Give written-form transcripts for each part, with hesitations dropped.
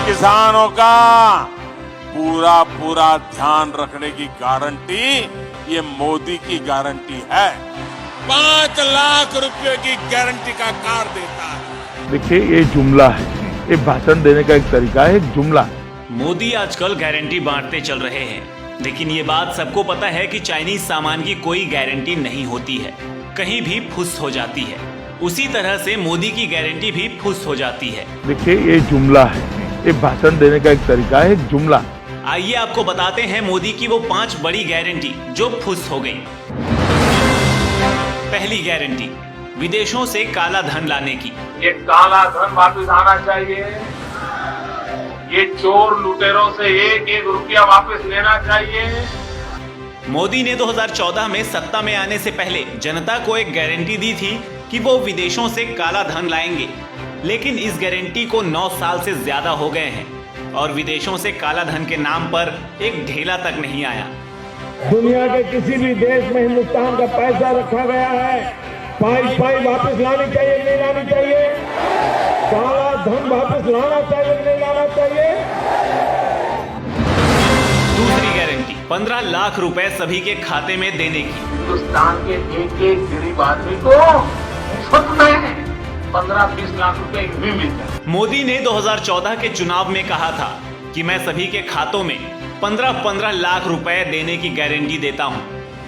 किसानों का पूरा पूरा ध्यान रखने की गारंटी ये मोदी की गारंटी है। 5 लाख रुपए की गारंटी का कार्ड देता है। देखिए ये जुमला है, ये भाषण देने का एक तरीका है, एक जुमला। मोदी आजकल गारंटी बांटते चल रहे हैं, लेकिन ये बात सबको पता है कि चाइनीज सामान की कोई गारंटी नहीं होती है, कहीं भी फुस हो जाती है। उसी तरह से मोदी की गारंटी भी फुस हो जाती है। देखिए ये जुमला है, ये भाषण देने का एक तरीका है, एक जुमला। आइए आपको बताते हैं मोदी की वो 5 बड़ी गारंटी जो फुस हो गई। पहली गारंटी, विदेशों से काला धन लाने की। ये काला धन वापस आना चाहिए। ये चोर लुटेरों से 1-1 रुपया वापस लेना चाहिए। मोदी ने 2014 में सत्ता में आने से पहले जनता को एक गारंटी दी थी कि वो विदेशों से काला धन लाएंगे, लेकिन इस गारंटी को 9 साल से ज्यादा हो गए हैं और विदेशों से काला धन के नाम पर एक ढेला तक नहीं आया। दुनिया के किसी भी देश में हिंदुस्तान का पैसा रखा गया है, पाई वापस लानी चाहिए, नहीं लानी चाहिए? काला धन वापस लाना चाहिए, नहीं लाना चाहिए? दूसरी गारंटी, 15 लाख रुपए सभी के खाते में देने की। हिंदुस्तान के एक गरीब आदमी को छुट में 15-20 लाख रुपए भी मिलता है। मोदी ने 2014 के चुनाव में कहा था कि मैं सभी के खातों में 15-15 लाख रुपए देने की गारंटी देता हूं,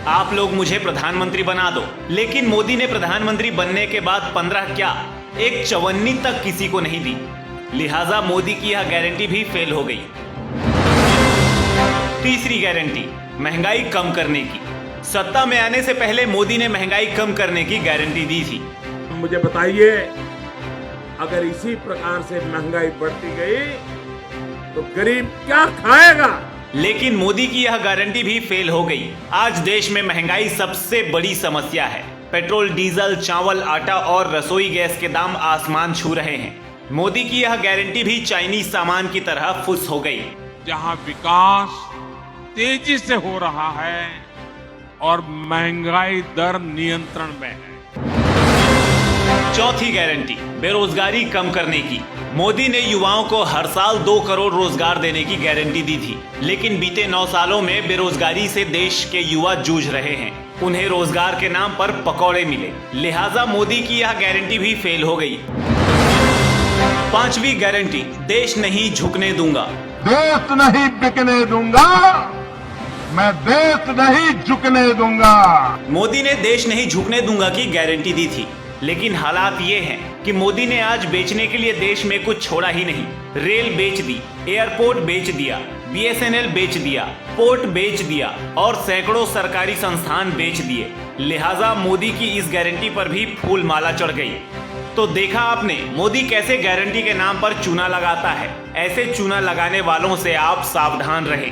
आप लोग मुझे प्रधानमंत्री बना दो। लेकिन मोदी ने प्रधानमंत्री बनने के बाद 15 क्या, एक चवन्नी तक किसी को नहीं दी। लिहाजा मोदी की यह गारंटी भी फेल हो गई। तीसरी गारंटी, महंगाई कम करने की। सत्ता में आने से पहले मोदी ने महंगाई कम करने की गारंटी दी थी। मुझे बताइए, अगर इसी प्रकार से महंगाई बढ़ती गई तो गरीब क्या खाएगा? लेकिन मोदी की यह गारंटी भी फेल हो गई। आज देश में महंगाई सबसे बड़ी समस्या है। पेट्रोल, डीजल, चावल, आटा और रसोई गैस के दाम आसमान छू रहे हैं। मोदी की यह गारंटी भी चाइनीज सामान की तरह फुस हो गई। जहां विकास तेजी से हो रहा है और महंगाई दर नियंत्रण में है। चौथी गारंटी, बेरोजगारी कम करने की। मोदी ने युवाओं को हर साल 2 करोड़ रोजगार देने की गारंटी दी थी, लेकिन बीते 9 सालों में बेरोजगारी से देश के युवा जूझ रहे हैं। उन्हें रोजगार के नाम पर पकौड़े मिले, लिहाजा मोदी की यह गारंटी भी फेल हो गई। पांचवी गारंटी, देश नहीं झुकने दूंगा। देश नहीं बिकने दूंगा, मैं देश नहीं झुकने दूंगा। मोदी ने देश नहीं झुकने दूंगा की गारंटी दी थी, लेकिन हालात ये हैं कि मोदी ने आज बेचने के लिए देश में कुछ छोड़ा ही नहीं। रेल बेच दी, एयरपोर्ट बेच दिया, BSNL बेच दिया, पोर्ट बेच दिया और सैकड़ों सरकारी संस्थान बेच दिए। लिहाजा मोदी की इस गारंटी पर भी फूल माला चढ़ गई। तो देखा आपने मोदी कैसे गारंटी के नाम पर चूना लगाता है। ऐसे चूना लगाने वालों से आप सावधान रहें।